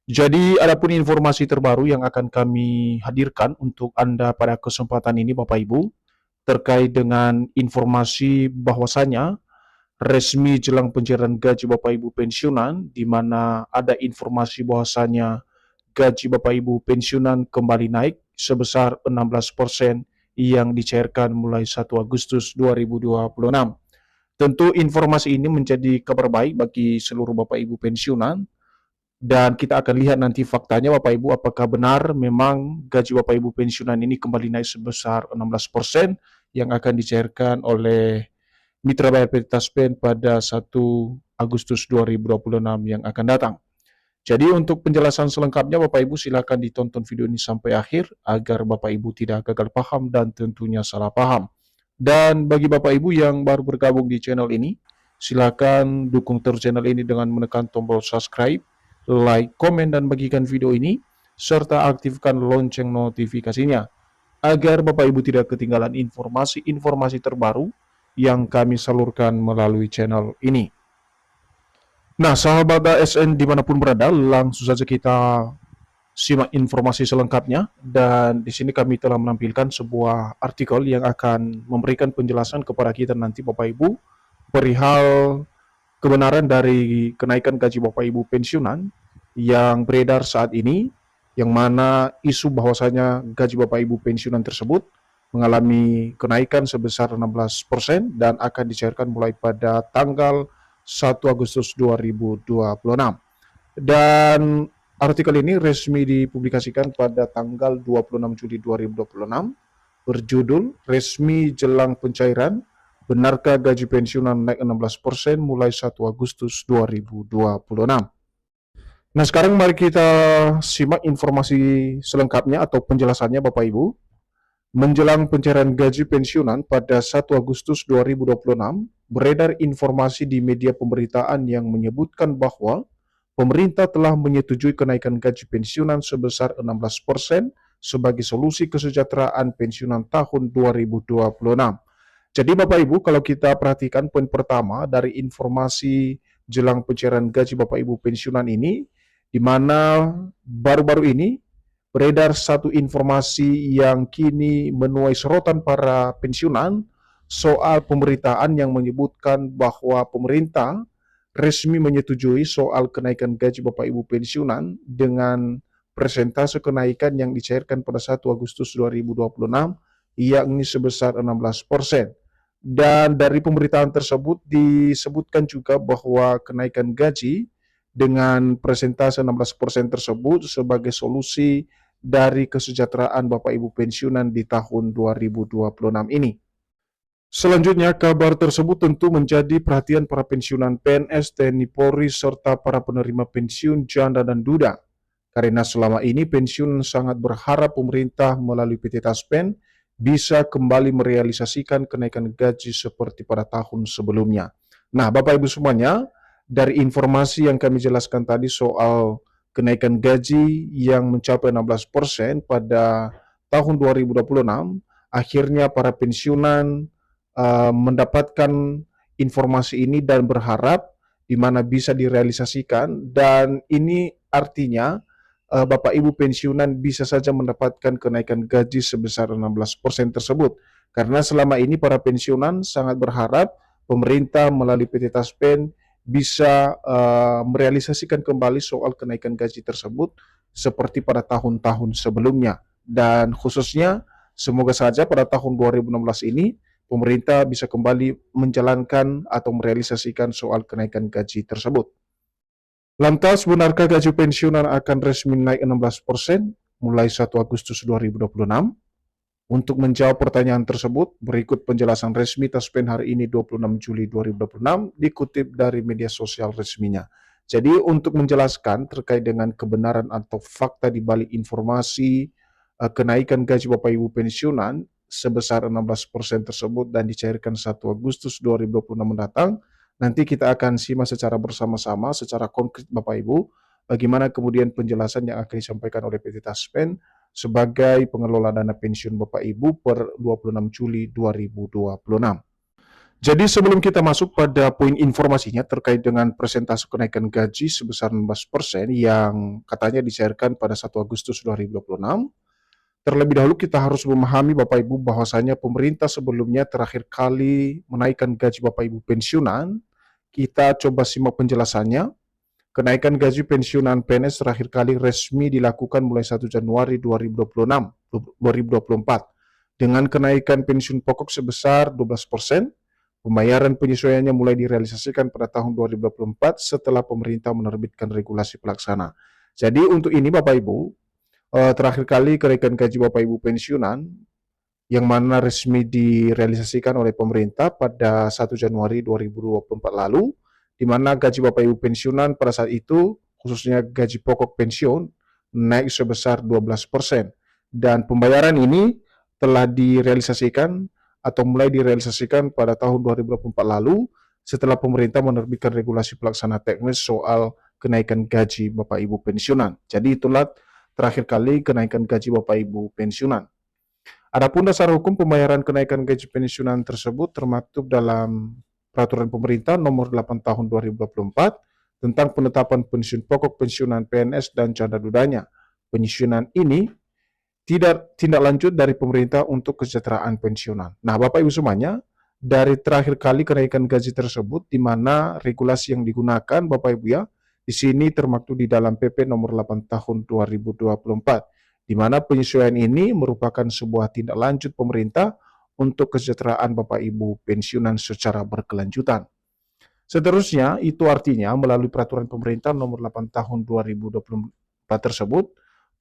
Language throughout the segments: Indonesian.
Jadi, adapun informasi terbaru yang akan kami hadirkan untuk Anda pada kesempatan ini, Bapak Ibu, terkait dengan informasi bahwasanya resmi jelang pencairan gaji Bapak Ibu pensiunan, di mana ada informasi bahwasanya gaji Bapak Ibu pensiunan kembali naik sebesar 16% yang dicairkan mulai 1 Agustus 2026. Tentu informasi ini menjadi kabar baik bagi seluruh Bapak Ibu pensiunan, dan kita akan lihat nanti faktanya Bapak Ibu apakah benar memang gaji Bapak Ibu pensiunan ini kembali naik sebesar 16% yang akan dicairkan oleh Mitra Bayar PT Taspen pada 1 Agustus 2026 yang akan datang. Jadi untuk penjelasan selengkapnya Bapak Ibu silakan ditonton video ini sampai akhir agar Bapak Ibu tidak gagal paham dan tentunya salah paham. Dan bagi Bapak Ibu yang baru bergabung di channel ini, silakan dukung terus channel ini dengan menekan tombol subscribe, like, komen, dan bagikan video ini, serta aktifkan lonceng notifikasinya, agar Bapak Ibu tidak ketinggalan informasi-informasi terbaru yang kami salurkan melalui channel ini. Nah, sahabat ASN dimanapun berada, langsung saja kita simak informasi selengkapnya. Dan di sini kami telah menampilkan sebuah artikel yang akan memberikan penjelasan kepada kita nanti Bapak Ibu perihal kebenaran dari kenaikan gaji Bapak Ibu pensiunan yang beredar saat ini, yang mana isu bahwasanya gaji Bapak Ibu pensiunan tersebut mengalami kenaikan sebesar 16% dan akan dicairkan mulai pada tanggal 1 Agustus 2026. Dan artikel ini resmi dipublikasikan pada tanggal 26 Juli 2026, berjudul Resmi Jelang Pencairan, Benarkah Gaji Pensiunan Naik 16% mulai 1 Agustus 2026. Nah, sekarang mari kita simak informasi selengkapnya atau penjelasannya Bapak Ibu. Menjelang pencairan gaji pensiunan pada 1 Agustus 2026, beredar informasi di media pemberitaan yang menyebutkan bahwa pemerintah telah menyetujui kenaikan gaji pensiunan sebesar 16% sebagai solusi kesejahteraan pensiunan tahun 2026. Jadi Bapak Ibu, kalau kita perhatikan poin pertama dari informasi jelang pencairan gaji Bapak Ibu pensiunan ini, di mana baru-baru ini beredar satu informasi yang kini menuai sorotan para pensiunan soal pemberitaan yang menyebutkan bahwa pemerintah resmi menyetujui soal kenaikan gaji Bapak Ibu pensiunan dengan persentase kenaikan yang dicairkan pada 1 Agustus 2026 yakni sebesar 16%. Dan dari pemberitaan tersebut disebutkan juga bahwa kenaikan gaji dengan persentase 16% tersebut sebagai solusi dari kesejahteraan Bapak Ibu pensiunan di tahun 2026 ini. Selanjutnya, kabar tersebut tentu menjadi perhatian para pensiunan PNS, TNI Polri, serta para penerima pensiun janda dan duda. Karena selama ini pensiun sangat berharap pemerintah melalui PT Taspen bisa kembali merealisasikan kenaikan gaji seperti pada tahun sebelumnya. Nah, Bapak Ibu semuanya, dari informasi yang kami jelaskan tadi soal kenaikan gaji yang mencapai 16% pada tahun 2026, akhirnya para pensiunan mendapatkan informasi ini dan berharap di mana bisa direalisasikan, dan ini artinya Bapak Ibu pensiunan bisa saja mendapatkan kenaikan gaji sebesar 16% tersebut. Karena selama ini para pensiunan sangat berharap pemerintah melalui PT Taspen bisa merealisasikan kembali soal kenaikan gaji tersebut seperti pada tahun-tahun sebelumnya. Dan khususnya semoga saja pada tahun 2016 ini pemerintah bisa kembali menjalankan atau merealisasikan soal kenaikan gaji tersebut. Lantas, benarkah gaji pensiunan akan resmi naik 16% mulai 1 Agustus 2026? Untuk menjawab pertanyaan tersebut, berikut penjelasan resmi Taspen hari ini 26 Juli 2026 dikutip dari media sosial resminya. Jadi untuk menjelaskan terkait dengan kebenaran atau fakta di balik informasi kenaikan gaji Bapak Ibu pensiunan sebesar 16% tersebut dan dicairkan 1 Agustus 2026 mendatang, nanti kita akan simak secara bersama-sama, secara konkret Bapak Ibu, bagaimana kemudian penjelasan yang akan disampaikan oleh PT Taspen sebagai pengelola dana pensiun Bapak Ibu per 26 Juli 2026. Jadi sebelum kita masuk pada poin informasinya terkait dengan persentase kenaikan gaji sebesar 16% yang katanya dicairkan pada 1 Agustus 2026, terlebih dahulu kita harus memahami Bapak Ibu bahwasanya pemerintah sebelumnya terakhir kali menaikkan gaji Bapak Ibu pensiunan. Kita coba simak penjelasannya. Kenaikan gaji pensiunan PNS terakhir kali resmi dilakukan mulai 1 Januari 2024 dengan kenaikan pensiun pokok sebesar 12%. Pembayaran penyesuaiannya mulai direalisasikan pada tahun 2024 setelah pemerintah menerbitkan regulasi pelaksana. Jadi untuk ini Bapak Ibu, terakhir kali kenaikan gaji Bapak Ibu pensiunan yang mana resmi direalisasikan oleh pemerintah pada 1 Januari 2024 lalu, di mana gaji Bapak Ibu pensiunan pada saat itu, khususnya gaji pokok pensiun, naik sebesar 12%. Dan pembayaran ini telah direalisasikan atau mulai direalisasikan pada tahun 2024 lalu, setelah pemerintah menerbitkan regulasi pelaksana teknis soal kenaikan gaji Bapak Ibu pensiunan. Jadi itulah terakhir kali kenaikan gaji Bapak Ibu pensiunan. Adapun dasar hukum pembayaran kenaikan gaji pensiunan tersebut termaktub dalam Peraturan Pemerintah Nomor 8 Tahun 2024 tentang penetapan pensiun pokok pensiunan PNS dan canda dudanya. Pensiunan ini tidak tindak lanjut dari pemerintah untuk kesejahteraan pensiunan. Nah, Bapak Ibu semuanya, dari terakhir kali kenaikan gaji tersebut, di mana regulasi yang digunakan, Bapak Ibu ya, di sini termaktub di dalam PP Nomor 8 Tahun 2024, di mana penyesuaian ini merupakan sebuah tindak lanjut pemerintah untuk kesejahteraan Bapak Ibu pensiunan secara berkelanjutan. Seterusnya, itu artinya melalui peraturan pemerintah nomor 8 tahun 2024 tersebut,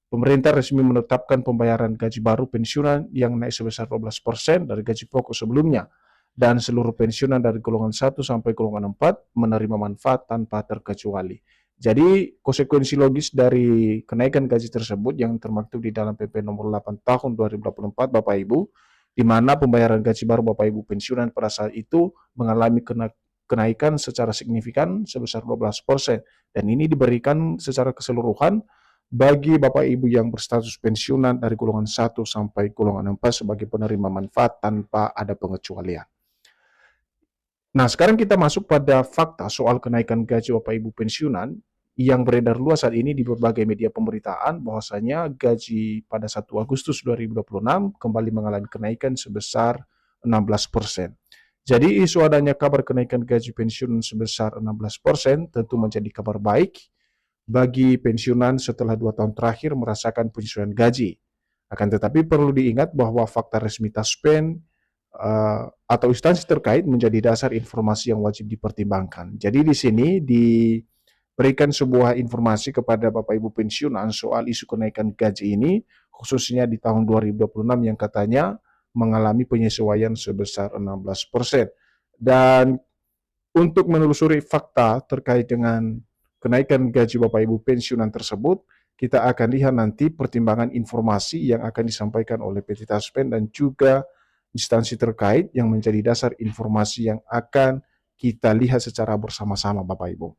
pemerintah resmi menetapkan pembayaran gaji baru pensiunan yang naik sebesar 12% dari gaji pokok sebelumnya, dan seluruh pensiunan dari golongan 1 sampai golongan 4 menerima manfaat tanpa terkecuali. Jadi konsekuensi logis dari kenaikan gaji tersebut yang termaktub di dalam PP nomor 8 tahun 2024 Bapak Ibu, di mana pembayaran gaji baru Bapak Ibu pensiunan pada saat itu mengalami kenaikan secara signifikan sebesar 12%, dan ini diberikan secara keseluruhan bagi Bapak Ibu yang berstatus pensiunan dari golongan 1 sampai golongan 4 sebagai penerima manfaat tanpa ada pengecualian. Nah, sekarang kita masuk pada fakta soal kenaikan gaji Bapak Ibu pensiunan yang beredar luas saat ini di berbagai media pemberitaan bahwasanya gaji pada 1 Agustus 2026 kembali mengalami kenaikan sebesar 16%. Jadi isu adanya kabar kenaikan gaji pensiun sebesar 16% tentu menjadi kabar baik bagi pensiunan setelah 2 tahun terakhir merasakan penyesuaian gaji. Akan tetapi perlu diingat bahwa fakta resmi Taspen atau instansi terkait menjadi dasar informasi yang wajib dipertimbangkan. Jadi di sini diberikan sebuah informasi kepada Bapak Ibu pensiunan soal isu kenaikan gaji ini, khususnya di tahun 2026 yang katanya mengalami penyesuaian sebesar 16%. Dan untuk menelusuri fakta terkait dengan kenaikan gaji Bapak Ibu pensiunan tersebut, kita akan lihat nanti pertimbangan informasi yang akan disampaikan oleh PT Taspen dan juga instansi terkait yang menjadi dasar informasi yang akan kita lihat secara bersama-sama Bapak Ibu.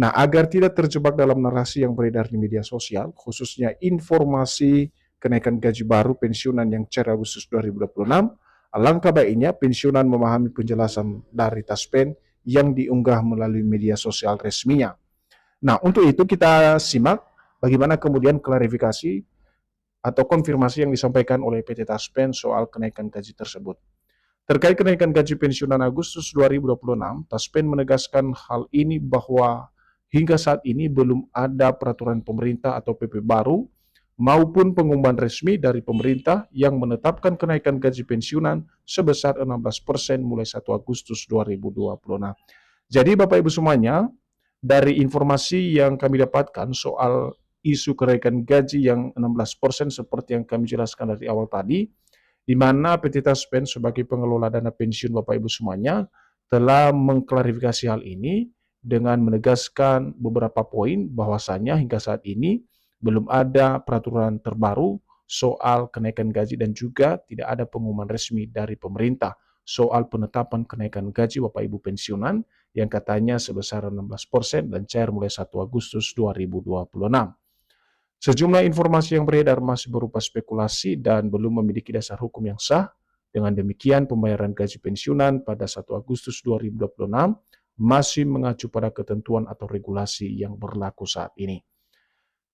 Nah, agar tidak terjebak dalam narasi yang beredar di media sosial, khususnya informasi kenaikan gaji baru pensiunan yang cer Agustus 2026, alangkah baiknya pensiunan memahami penjelasan dari Taspen yang diunggah melalui media sosial resminya. Nah, untuk itu kita simak bagaimana kemudian klarifikasi atau konfirmasi yang disampaikan oleh PT Taspen soal kenaikan gaji tersebut. Terkait kenaikan gaji pensiunan Agustus 2026, Taspen menegaskan hal ini bahwa hingga saat ini belum ada peraturan pemerintah atau PP baru maupun pengumuman resmi dari pemerintah yang menetapkan kenaikan gaji pensiunan sebesar 16% mulai 1 Agustus 2026. Jadi Bapak Ibu semuanya, dari informasi yang kami dapatkan soal isu kenaikan gaji yang 16% seperti yang kami jelaskan dari awal tadi, di mana PT Taspen sebagai pengelola dana pensiun Bapak Ibu semuanya telah mengklarifikasi hal ini dengan menegaskan beberapa poin bahwasanya hingga saat ini belum ada peraturan terbaru soal kenaikan gaji dan juga tidak ada pengumuman resmi dari pemerintah soal penetapan kenaikan gaji Bapak Ibu pensiunan yang katanya sebesar 16% dan cair mulai 1 Agustus 2026. Sejumlah informasi yang beredar masih berupa spekulasi dan belum memiliki dasar hukum yang sah, Dengan demikian, pembayaran gaji pensiunan pada 1 Agustus 2026 masih mengacu pada ketentuan atau regulasi yang berlaku saat ini.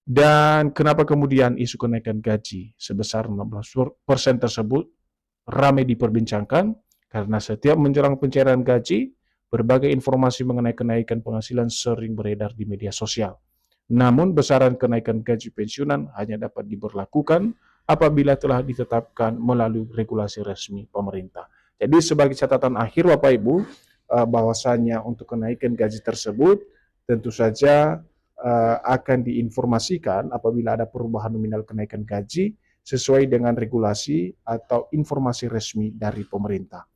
Dan kenapa kemudian isu kenaikan gaji sebesar 16% tersebut ramai diperbincangkan? Karena setiap menjelang pencairan gaji, berbagai informasi mengenai kenaikan penghasilan sering beredar di media sosial. Namun, besaran kenaikan gaji pensiunan hanya dapat diberlakukan apabila telah ditetapkan melalui regulasi resmi pemerintah. Jadi, sebagai catatan akhir, Bapak Ibu, bahwasanya untuk kenaikan gaji tersebut tentu saja akan diinformasikan apabila ada perubahan nominal kenaikan gaji sesuai dengan regulasi atau informasi resmi dari pemerintah.